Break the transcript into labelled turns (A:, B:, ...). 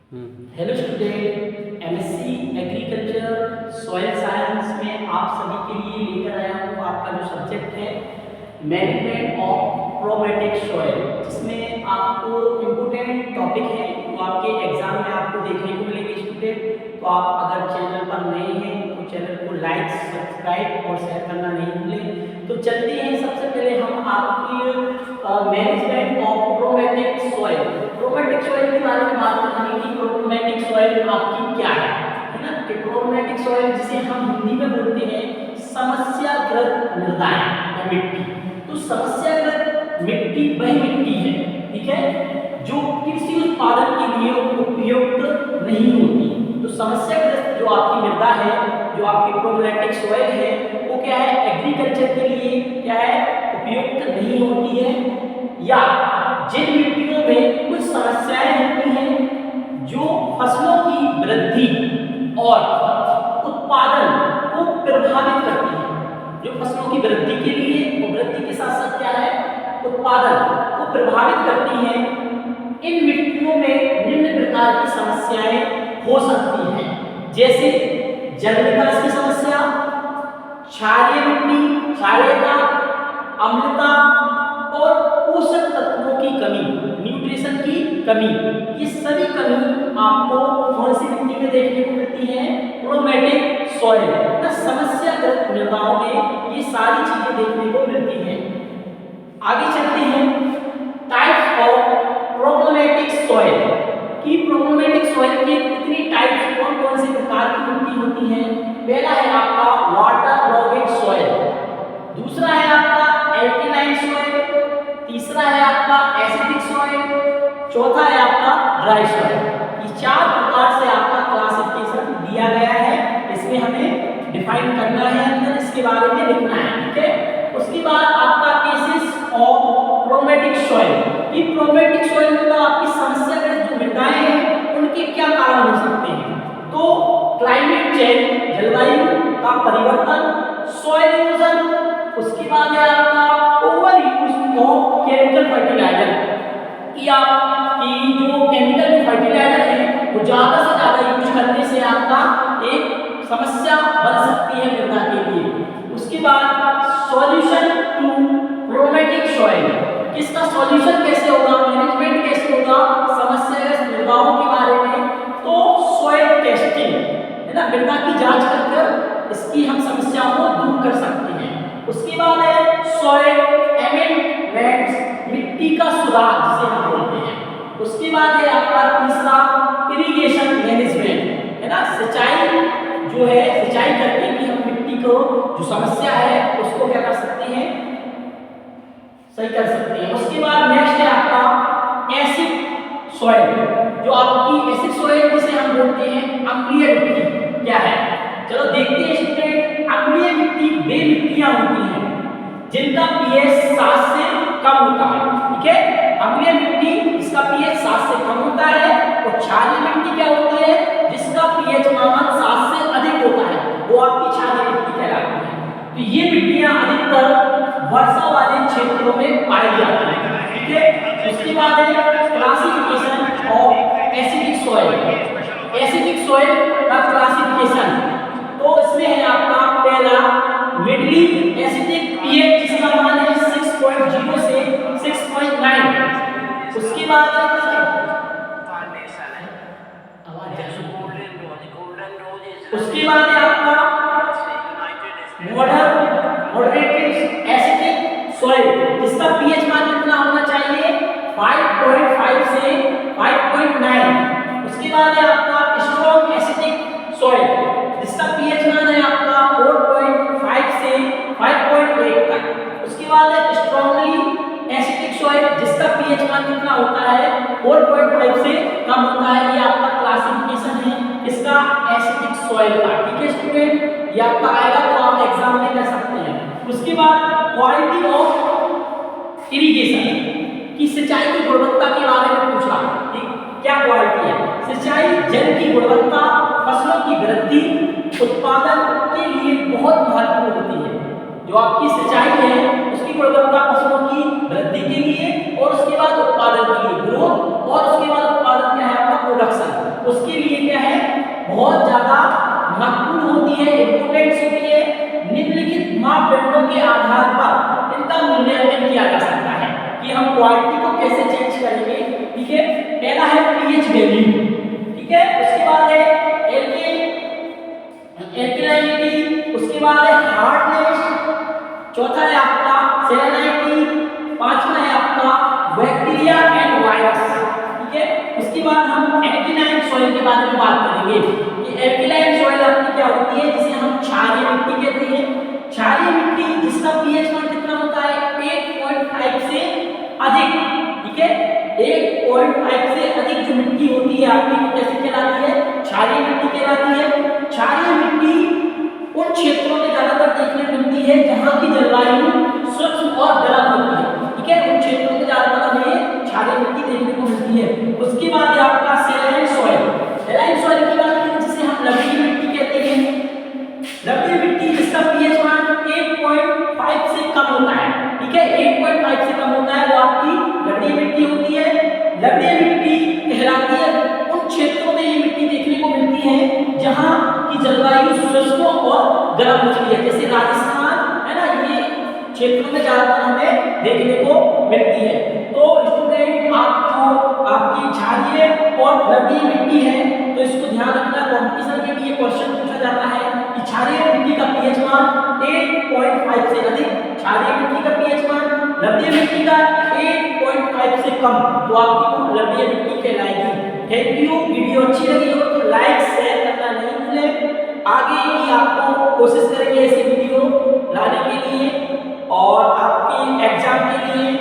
A: Hello student, MSc agriculture soil science में आप सभी के लिए लेकर आया हूँ आपका जो सब्जेक्ट है मैनेजमेंट ऑफ प्रोबेटिक सॉइल, जिसमें आपको इम्पोर्टेंट टॉपिक है तो आपके एग्जाम में आपको देखने को मिलेंगे स्टूडेंट। तो आप अगर चैनल पर नए हैं तो चैनल को लाइक, सब्सक्राइब और शेयर करना नहीं भूलें। तो चलते हैं, सबसे पहले हम आपकी मैनेजमेंट ऑफ प्रोबेटिक सॉइल के बारे में बात करेंगे कि प्रोबेटिक सॉइल आपकी क्या है ना। कि प्रोबेटिक सॉइल जिसे हम हिंदी में बोलते हैं समस्याग्रस्त मृदाएं या मिट्टी। तो समस्याग्रस्त मिट्टी वह मिट्टी है, ठीक है, जो कृषि उत्पादन के लिए उपयुक्त नहीं होती। तो समस्याग्रस्त जो आपकी मृदा है, जो आपकी प्रोबेटिक सॉइल है, वो क्या है, एग्रीकल्चर के लिए क्या है, उपयुक्त नहीं होती है, या जिन मिट्टियों में कुछ समस्याएं होती हैं जो फसलों की वृद्धि और उत्पादन को प्रभावित करती है। जो फसलों की वृद्धि के लिए और वृद्धि के साथ साथ क्या है, उत्पादन को प्रभावित करती हैं। इन मिट्टियों में निम्न प्रकार की समस्याएं हो सकती हैं, जैसे जल निकास की समस्या, क्षारीय मिट्टी, क्षारीयता, अम्लता और पोषक तत्वों की कमी, न्यूट्रिशन की कमी। ये सभी कमी आपको कौन सी मिट्टी में देखने को मिलती है, प्रोबेटिक सॉइल ना, समस्याग्रस्त मृदाओं में ये सारी चीजें देखने को मिलती हैं। आगे चलते हैं, टाइप्स ऑफ प्रोबेटिक सॉइल की प्रोबेटिक सॉइल के कितनी टाइप्स, कौन कौन से प्रकार की मिट्टी होती है। पहला है आपका वाटर लॉगिंग सॉइल, दूसरा है आपका एल्कलाइन सॉइल, तीसरा है आपका एसिडिक सॉइल, चौथा है आपका ड्राई सॉइल। ये चार प्रकार से आपका क्लासिफिकेशन दिया गया है, इसमें हमें डिफाइन करना है, अंदर इसके बारे में लिखना है, ठीक है। उसके बाद आपका केसेस ऑफ प्रोबेटिक सॉइल, ये प्रोबेटिक सॉइल मतलब आपकी समस्याग्रस्त जो मृदाएं हैं उनके क्या कारण हो सकते हैं। तो क्लाइमेट चेंज, जलवायु का परिवर्तन, सॉइल इरोजन, उसके बाद है आपका over use of chemical fertilizer, कि आपकी जो केमिकल फर्टिलाइजर है वो ज्यादा से ज्यादा यूज करने से आपका एक समस्या बन सकती है मृदा के लिए। उसके बाद सॉल्यूशन टू प्रोबेटिक सॉइल, इसका सॉल्यूशन कैसे होगा, मैनेजमेंट कैसे होगा समस्याग्रस्त मृदाओं के बारे में। तो सॉइल टेस्टिंग है ना, मृदा की जांच कर इसकी हम समस्याओं को दूर कर सकते हैं। उसके बाद है सॉइल अमेंडमेंट्स, मिट्टी का सुधार जिसे हम बोलते हैं। उसके बाद है आपका तीसरा इरिगेशन मैनेजमेंट, है ना, सिंचाई जो है, सिंचाई करके भी हम मिट्टी को जो समस्या है उसको क्या कर सकते हैं, सही कर सकते हैं। उसके बाद नेक्स्ट है आपका एसिड सॉइल, जो आपकी एसिड सॉइल जिसे हम बोलते हैं अम्लीय मिट्टी क्या है। चलो देखते हैं स्टूडेंट, अम्लीय मिट्टी वे मिट्टियां होती हैं जिनका पीएच 7 से कम होता है, ठीक है। अम्लीय मिट्टी जिसका पीएच 7 से कम होता है, और क्षारीय मिट्टी क्या होती है, जिसका पीएच मान 7 से अधिक होता है, वो आपकी क्षारीय मिट्टी कहलाती है। तो ये मिट्टियां अधिकतर वर्षा वाले क्षेत्रों में पाई जाती हैं, ठीक है। उसके बाद है classification of acidic soil, acidic soil का क्लासिफिकेशन। तो इसमें है आपका पहला मिडली एसिडिक पीएच जिसका मान है 6.0 से 6.9। उसके बाद है आपका मॉडरेट एसिडिक सॉइल जिसका पीएच मान कितना होना चाहिए, 5.5 से 5.9। उसके बाद है आपका स्ट्रॉन्ग एसिडिक सॉइल जिसका पीएच मान है आपका 4.5 से 5.8 तक। उसके बाद है स्ट्रॉन्गली एसिडिक सॉइल जिसका पीएच मान कितना होता है, 4.5 से कम होता है। ये आपका क्लासिफिकेशन है इसका एसिडिक सॉइल का, ठीक है स्टूडेंट। ये आपका आएगा तो आप एग्जाम में कर सकते हैं। उसके बाद क्वालिटी ऑफ इरिगेशन की सिंचाई की गुणवत्ता के बारे में पूछा, ठीक, क्या क्वालिटी है सिंचाई, जल की गुणवत्ता फसलों की वृद्धि उत्पादन के लिए बहुत महत्वपूर्ण होती है। जो आपकी सिंचाई है उसकी गुणवत्ता फसलों की वृद्धि के लिए और उसके बाद उत्पादन के लिए, ग्रोथ, और उसके बाद उत्पादन क्या है आपका प्रोडक्शन। बहुत ज़्यादा महत्वपूर्ण होती है, इम्पोर्टेंस होती है। निम्नलिखित मापदंडों के आधार पर इनका मूल्यांकन किया जा सकता है कि हम क्वालिटी को कैसे चेंज करेंगे। ठीक है, पहला है पीएच वैल्यू, ठीक है, उसके बाद है एल्कलाइनिटी, उसके बाद है हार्डनेस, चौथा है आपका सेलेनिटी, पांचवा है आपका बैक्टीरिया एंड वायरस। ठीक है, उसके बाद हम एल्कलाइन सॉइल के बारे में बात करेंगे कि एल्कलाइन सॉइल आपकी क्या होती है, जिसे हम क्षारीय मिट्टी कहते हैं। क्षारीय मिट्टी जिसका पीएच मान कितना होता है 1.5 से अधिक। ठीक है, 1.5 से अधिक जो मिट्टी होती है आपकी वो कैसे कहलाती है, क्षारीय मिट्टी कहलाती है। क्षारीय मिट्टी उन क्षेत्रों में ज्यादातर देखने को मिलती है जहां की जलवायु स्वच्छ और गर्म होती है। ठीक है, उन क्षेत्रों में ज्यादातर हमें क्षारीय मिट्टी देखने को मिलती है। उसके बाद है आपका सैलाइन सॉइल। सैलाइन सॉइल की बात करें जिसे हम लवणीय मिट्टी कहते हैं। लवणीय मिट्टी जिसका पीएच मान 1.5 से कम होता है। ठीक है, 1.5 से कम होता है वो आपकी लवणीय मिट्टी होती है। लवणीय मिट्टी कहलाती है उन क्षेत्रों में ये मिट्टी देखने को मिलती है जहां की जलवायु शुष्क और गर्म होती है, जैसे राजस्थान है ना, ये क्षेत्रों में ज्यादातर हमें देखने को मिलती है। तो स्टूडेंट आपको आपकी क्षारीय और लवणीय मिट्टी है तो इसको ध्यान रखना, कॉम्पिटिशन के लिए क्वेश्चन पूछा जाता है कि क्षारीय मिट्टी का पीएच मान 1.5 से अधिक, क्षारीय मिट्टी का पीएच मान लवणीय मिट्टी का 1.5 से कम, तो आपकी लवणीय मिट्टी कहलाएगी। Thank you. वीडियो अच्छी लगी हो तो लाइक शेयर करना नहीं भूलें। आगे भी आपको कोशिश करेंगे ऐसी वीडियो लाने के लिए और आपके एग्जाम के लिए